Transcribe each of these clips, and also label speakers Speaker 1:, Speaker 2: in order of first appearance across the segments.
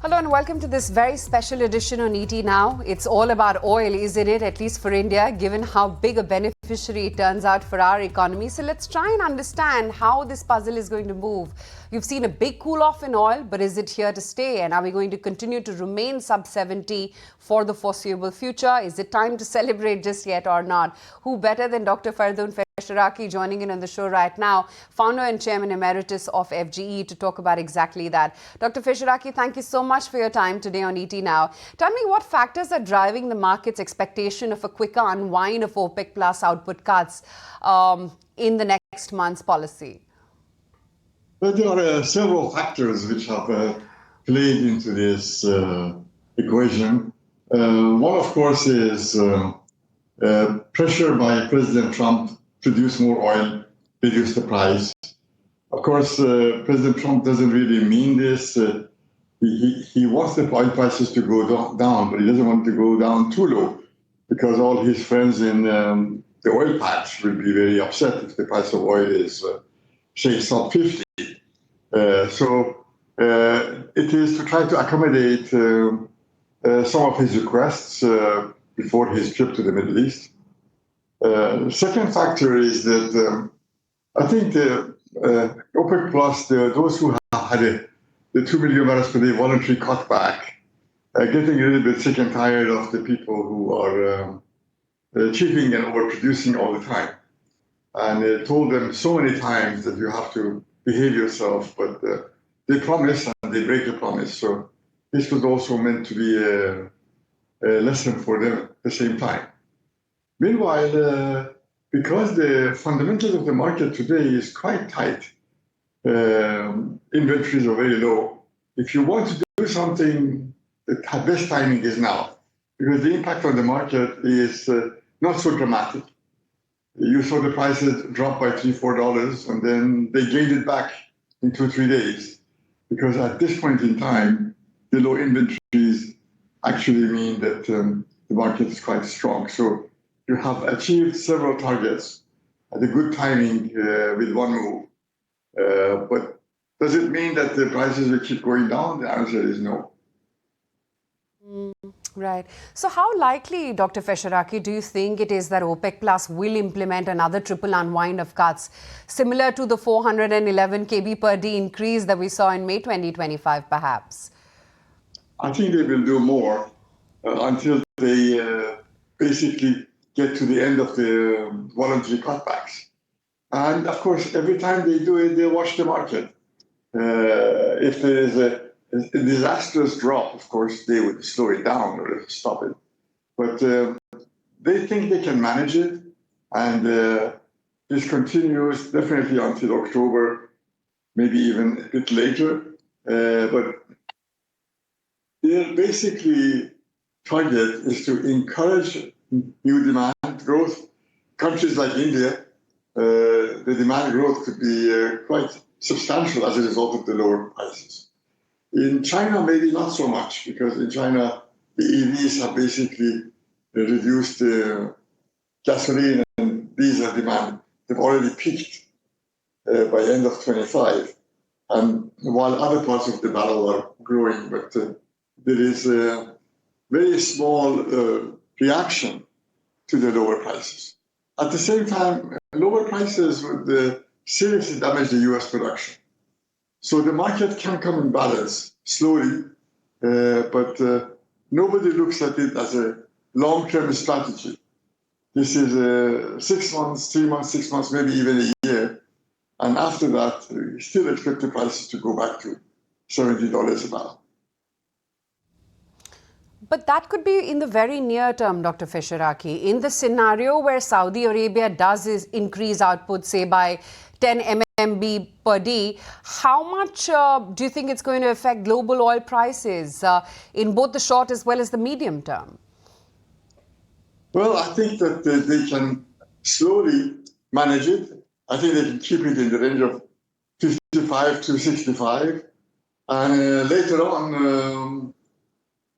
Speaker 1: Hello and welcome to this very special edition on ET Now. It's all about oil, isn't it? At least for India, given how big a beneficiary it turns out for our economy. So let's try and understand how this puzzle is going to move. You've seen a big cool off in oil, but is it here to stay? And are we going to continue to remain sub 70 for the foreseeable future? Is it time to celebrate just yet or not? Who better than Dr. Fereidun Fesharaki joining in on the show right now, founder and chairman emeritus of FGE, to talk about exactly that. Dr. Fesharaki, thank you so much for your time today on ET Now. Tell me what factors are driving the market's expectation of a quicker unwind of OPEC plus output cuts in the next month's policy?
Speaker 2: Well, there are several factors which have played into this equation. One, of course, is pressure by President Trump to produce more oil, reduce the price. Of course, President Trump doesn't really mean this. He wants the oil prices to go down, but he doesn't want to go down too low because all his friends in the oil patch will be very upset if the price of oil is, say, sub 50. So it is to try to accommodate some of his requests before his trip to the Middle East. Second factor is that I think the OPEC Plus, those who have had the 2 million barrels per day voluntary cutback, getting a little bit sick and tired of the people who are cheating and overproducing all the time. And told them so many times that you have to behave yourself, but they promise and they break the promise. So this was also meant to be a lesson for them at the same time. Meanwhile, because the fundamentals of the market today is quite tight, inventories are very low. If you want to do something, the best timing is now, because the impact on the market is not so dramatic. You saw the prices drop by $3-4, and then they gained it back in 2-3 days, because at this point in time, the low inventories actually mean that the market is quite strong. So you have achieved several targets at a good timing with one move. But does it mean that the prices will keep going down? The answer is no.
Speaker 1: Right. So how likely, Dr. Fesharaki, do you think it is that OPEC Plus will implement another triple unwind of cuts, similar to the 411 kb per day increase that we saw in May 2025, perhaps?
Speaker 2: I think they will do more until they basically get to the end of the voluntary cutbacks. And of course, every time they do it, they watch the market. If there is a disastrous drop, of course, they would slow it down or stop it. But they think they can manage it. And this continues definitely until October, maybe even a bit later. But their basically target is to encourage new demand growth. Countries like India, the demand growth could be quite substantial as a result of the lower prices. In China, maybe not so much, because in China, the EVs have basically reduced the gasoline and diesel demand. They've already peaked by end of 25, and while other parts of the barrel are growing, but there is a very small reaction to the lower prices. At the same time, lower prices would seriously damage the US production. So the market can come in balance slowly, but nobody looks at it as a long-term strategy. This is 6 months, 3 months, 6 months, maybe even a year. And after that, we still expect the prices to go back to $70 a barrel.
Speaker 1: But that could be in the very near term, Dr. Fesharaki. In the scenario where Saudi Arabia does increase output, say by 10 MMB per day, how much do you think it's going to affect global oil prices in both the short as well as the medium term?
Speaker 2: Well, I think that they can slowly manage it. I think they can keep it in the range of 55 to 65. And later on,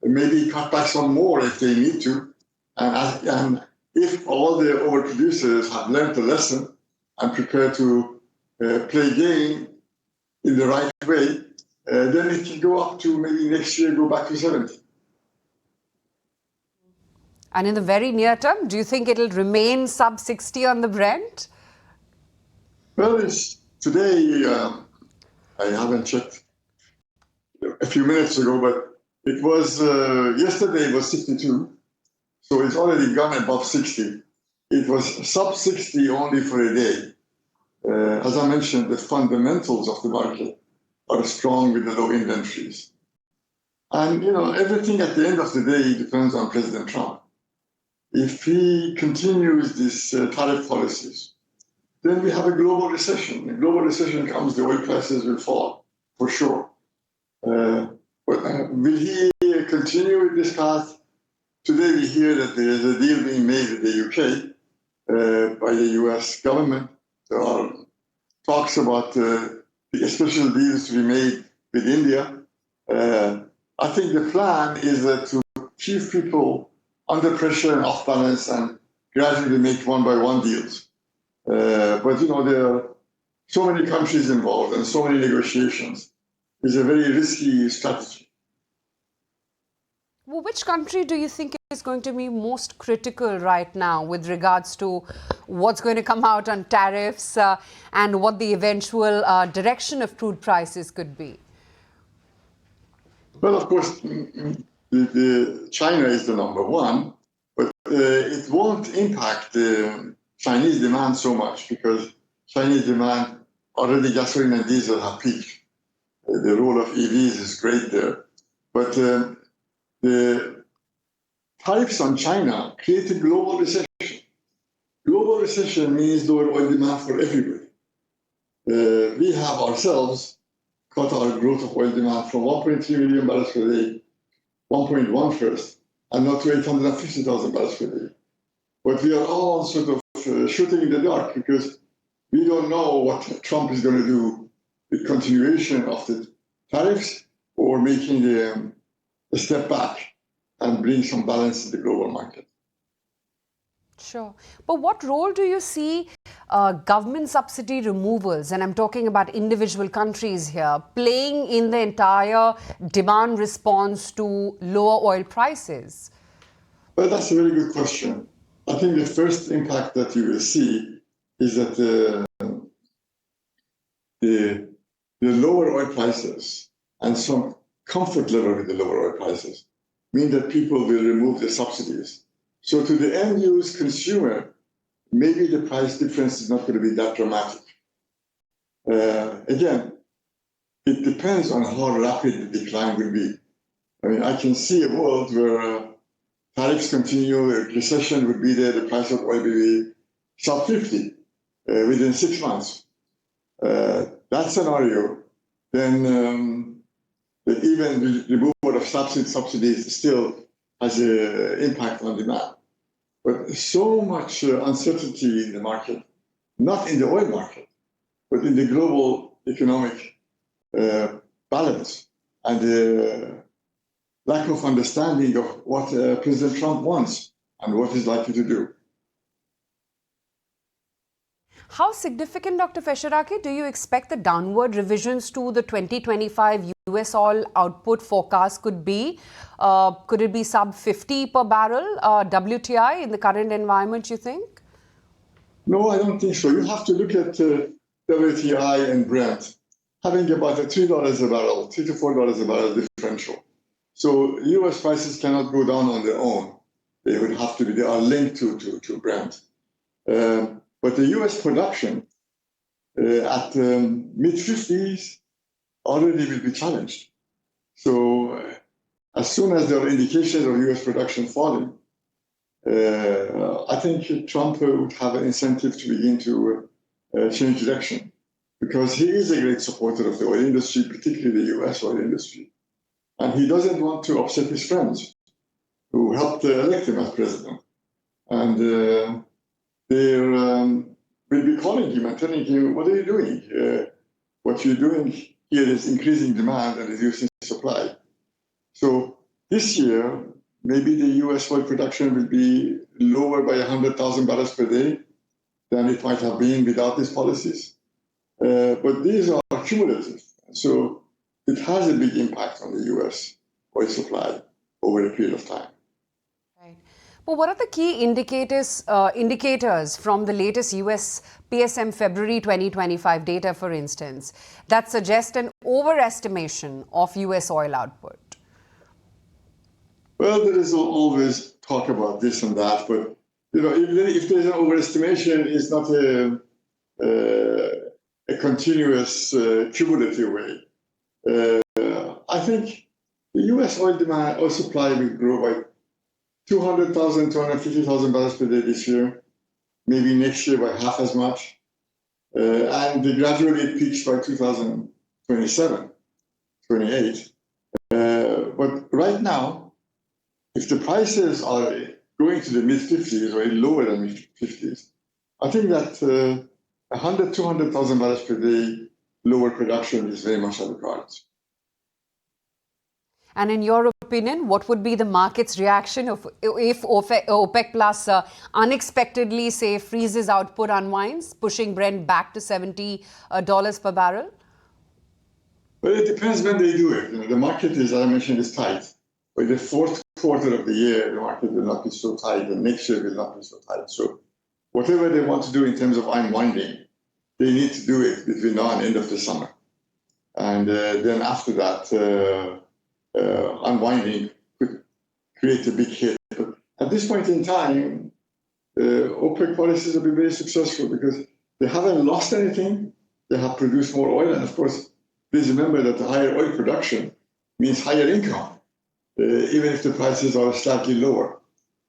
Speaker 2: maybe cut back some more if they need to. And if all the overproducers have learned the lesson and prepare to play game in the right way, then it can go up to maybe next year, go back to 70.
Speaker 1: And in the very near term, do you think it'll remain sub 60 on the Brent?
Speaker 2: Well, it's today, I haven't checked a few minutes ago, but it was, yesterday it was 62. So it's already gone above 60. It was sub 60 only for a day. As I mentioned, the fundamentals of the market are strong with the low inventories. And, everything at the end of the day depends on President Trump. If he continues these tariff policies, then we have a global recession. When global recession comes, the oil prices will fall, for sure. But will he continue with this path? Today we hear that there is a deal being made with the UK by the US government. There are talks about the special deals to be made with India. I think the plan is to keep people under pressure and off balance and gradually make one by one deals. But there are so many countries involved and so many negotiations. It's a very risky strategy.
Speaker 1: Well, which country do you think is going to be most critical right now with regards to what's going to come out on tariffs and what the eventual direction of crude prices could be?
Speaker 2: Well, of course, China is the number one, but it won't impact the Chinese demand so much because Chinese demand, already gasoline and diesel have peaked. The role of EVs is great there. But the tariffs on China create a global recession. Global recession means lower oil demand for everybody. We have ourselves cut our growth of oil demand from 1.3 million barrels per day, 1.1 first, and now to 850,000 barrels per day. But we are all sort of shooting in the dark because we don't know what Trump is going to do with continuation of the tariffs or making a step back and bring some balance in the global market.
Speaker 1: Sure. But what role do you see government subsidy removals, and I'm talking about individual countries here, playing in the entire demand response to lower oil prices?
Speaker 2: Well, that's a very good question. I think the first impact that you will see is that the lower oil prices and some comfort level with the lower oil prices mean that people will remove the subsidies. So to the end-use consumer, maybe the price difference is not going to be that dramatic. Again, it depends on how rapid the decline will be. I mean, I can see a world where tariffs continue, a recession would be there, the price of oil will be sub 50 within 6 months. That scenario, then even the removal of subsidies still has an impact on demand. But so much uncertainty in the market, not in the oil market, but in the global economic balance and the lack of understanding of what President Trump wants and what he's likely to do.
Speaker 1: How significant, Dr. Fesharaki, do you expect the downward revisions to the 2025 US oil output forecast could be? Could it be sub 50 per barrel WTI in the current environment, you think?
Speaker 2: No, I don't think so. You have to look at WTI and Brent having about a $3 a barrel, $3 to $4 a barrel differential. So US prices cannot go down on their own. They would have to be, they are linked to Brent. But the US production at mid-50s already will be challenged. So as soon as there are indications of US production falling, I think Trump would have an incentive to begin to change direction because he is a great supporter of the oil industry, particularly the US oil industry. And he doesn't want to upset his friends who helped elect him as president. And they will be calling him and telling him, what are you doing? What you're doing here is increasing demand and reducing supply. So this year, maybe the US oil production will be lower by 100,000 barrels per day than it might have been without these policies. But these are cumulative. So it has a big impact on the U.S. oil supply over a period of time.
Speaker 1: Right. But what are the key indicators from the latest US PSM February 2025 data, for instance, that suggest an overestimation of US oil output?
Speaker 2: Well, there is always talk about this and that, but even if there's an overestimation, it's not a continuous cumulative way. I think the U.S. oil supply will grow by 200,000, 250,000 barrels per day this year, maybe next year by half as much, and gradually it peaks by 2027, 28. But right now, if the prices are going to the mid-50s or lower than mid-50s, I think that 100, 200,000 barrels per day lower production is very much on the cards.
Speaker 1: And in your opinion, what would be the market's reaction if OPEC Plus unexpectedly, say, freezes output unwinds, pushing Brent back to $70 per barrel?
Speaker 2: Well, it depends when they do it. The market, as I mentioned, is tight. By the fourth quarter of the year, the market will not be so tight, and next year will not be so tight. So whatever they want to do in terms of unwinding, they need to do it between now and end of the summer. And then after that, unwinding could create a big hit. But at this point in time, OPEC policies have been very successful because they haven't lost anything. They have produced more oil. And of course, please remember that the higher oil production means higher income, even if the prices are slightly lower.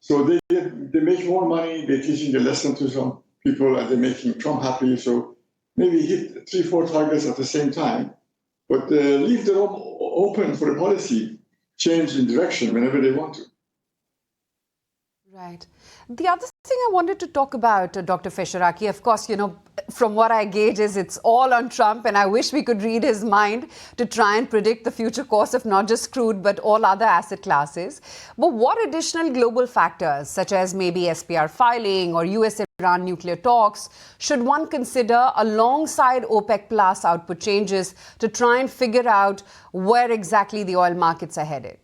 Speaker 2: So they make more money. They're teaching a lesson to some people, and they're making Trump happy. So maybe hit 3-4 targets at the same time, but leave the room open for a policy change in direction whenever they want to.
Speaker 1: Right. The other thing I wanted to talk about, Dr. Fesharaki, of course, from what I gauge is it's all on Trump, and I wish we could read his mind to try and predict the future course of not just crude, but all other asset classes. But what additional global factors, such as maybe SPR filing or US-Iran nuclear talks, should one consider alongside OPEC Plus output changes to try and figure out where exactly the oil markets are headed?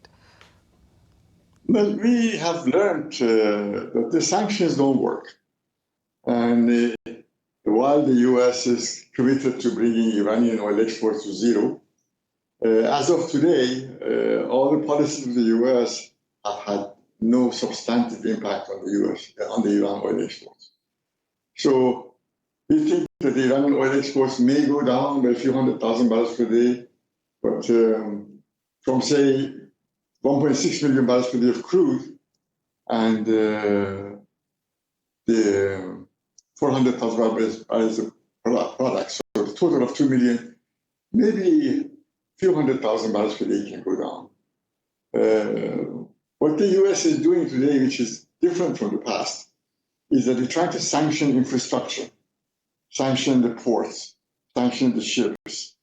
Speaker 2: Well, we have learned that the sanctions don't work. And while the U.S. is committed to bringing Iranian oil exports to zero, as of today, all the policies of the U.S. have had no substantive impact on the Iran oil exports. So we think that the Iranian oil exports may go down by a few 100,000 barrels per day, but from, say, 1.6 million barrels per day of crude and the 400,000 barrels of products, so the total of 2 million, maybe a few 100,000 barrels per day can go down. What the US is doing today, which is different from the past, is that they're trying to sanction infrastructure, sanction the ports, sanction the ships,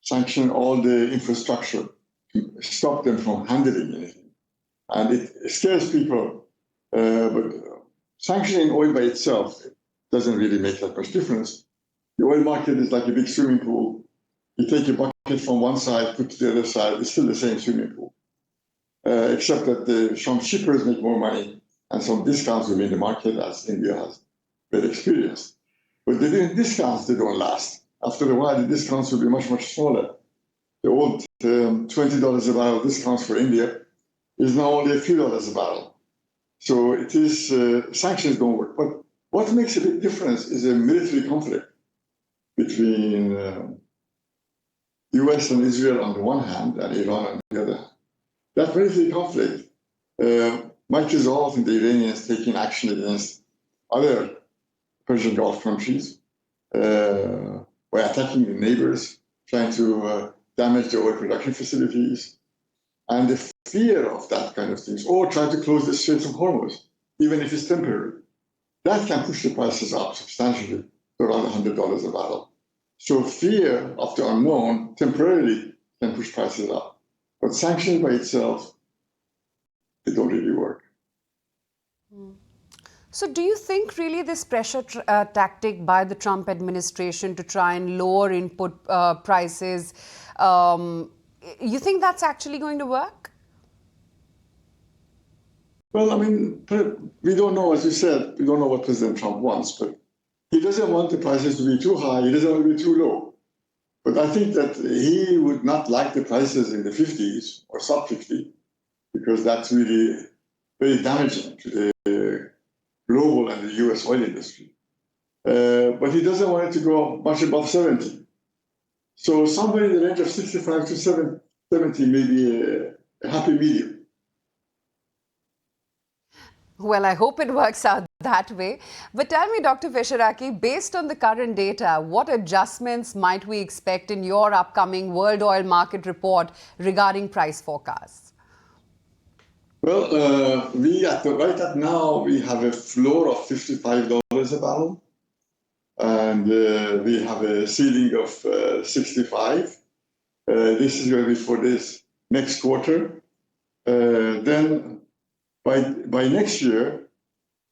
Speaker 2: sanction all the infrastructure, to stop them from handling anything. And it scares people, but sanctioning oil by itself doesn't really make that much difference. The oil market is like a big swimming pool. You take a bucket from one side, put it to the other side, it's still the same swimming pool. Except that some shippers make more money and some discounts will be in the market, as India has been experienced. But the discounts, they don't last. After a while, the discounts will be much, much smaller. The old $20 a barrel discounts for India is now only a few dollars a barrel. So it is, sanctions don't work. But what makes a big difference is a military conflict between US and Israel on the one hand and Iran on the other hand. That military conflict might result in the Iranians taking action against other Persian Gulf countries by attacking the neighbors, trying to damage the oil production facilities, and the fear of that kind of things, or try to close the Strait of Hormuz, even if it's temporary. That can push the prices up substantially to around $100 a barrel. So fear of the unknown temporarily can push prices up. But sanctions by itself, they don't really work.
Speaker 1: So do you think really this pressure tactic by the Trump administration to try and lower input prices You think that's actually going to work?
Speaker 2: Well, I mean, we don't know, as you said, we don't know what President Trump wants, but he doesn't want the prices to be too high, he doesn't want to be too low. But I think that he would not like the prices in the 50s or sub 50, because that's really very damaging to the global and the US oil industry. But he doesn't want it to go much above 70. So somewhere in the range of 65 to 70 may be a happy medium.
Speaker 1: Well, I hope it works out that way. But tell me, Dr. Fesharaki, based on the current data, what adjustments might we expect in your upcoming World Oil Market report regarding price forecasts?
Speaker 2: Well, right now, we have a floor of $55 a barrel, and we have a ceiling of 65. This is going to be for this next quarter. Then by next year,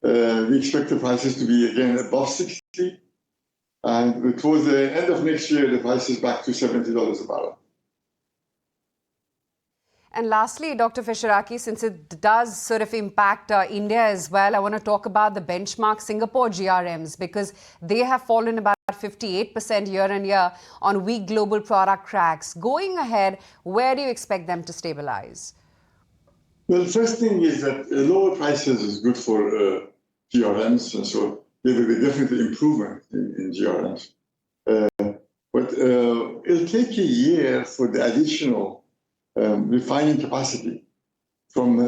Speaker 2: we expect the prices to be again above 60, and towards the end of next year, the price is back to $70 a barrel.
Speaker 1: And lastly, Dr. Fesharaki, since it does sort of impact India as well, I want to talk about the benchmark Singapore GRMs, because they have fallen about 58% year on year on weak global product cracks. Going ahead, where do you expect them to stabilize?
Speaker 2: Well, the first thing is that lower prices is good for GRMs, and so there will be definitely improvement in GRMs. But it'll take a year for the additional refining capacity from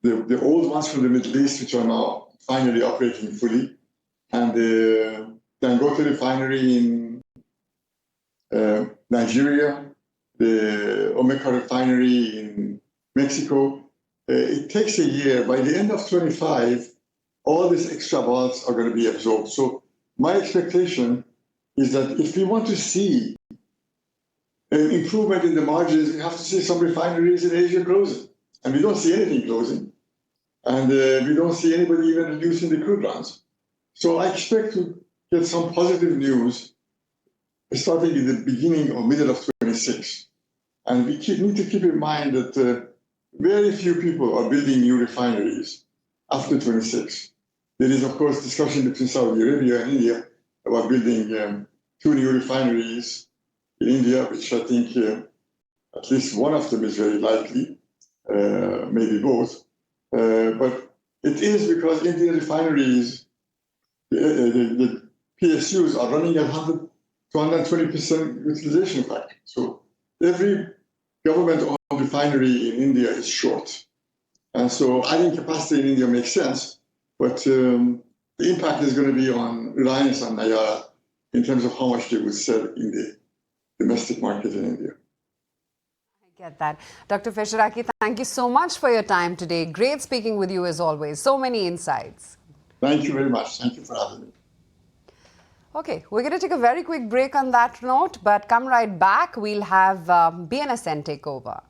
Speaker 2: the old ones from the Middle East, which are now finally operating fully, and the Dangote refinery in Nigeria, the Omeka refinery in Mexico. It takes a year. By the end of 25, all these extra barrels are going to be absorbed. So my expectation is that if we want to see an improvement in the margins, we have to see some refineries in Asia closing. And we don't see anything closing. And we don't see anybody even reducing the crude runs. So I expect to get some positive news starting in the beginning or middle of 26. And we need to keep in mind that very few people are building new refineries after 26. There is, of course, discussion between Saudi Arabia and India about building 2 new refineries in India, which I think at least one of them is very likely, maybe both. But it is because Indian refineries, the PSUs are running at 100 to 120% utilization factor. So every government-owned refinery in India is short. And so adding capacity in India makes sense, but the impact is going to be on reliance on Nayara in terms of how much they would sell in the domestic market in India.
Speaker 1: I get that. Dr. Fesharaki, thank you so much for your time today. Great speaking with you as always. So many insights.
Speaker 2: Thank you very much. Thank you for having me.
Speaker 1: Okay, we're going to take a very quick break on that note, but come right back. We'll have BNSN take over.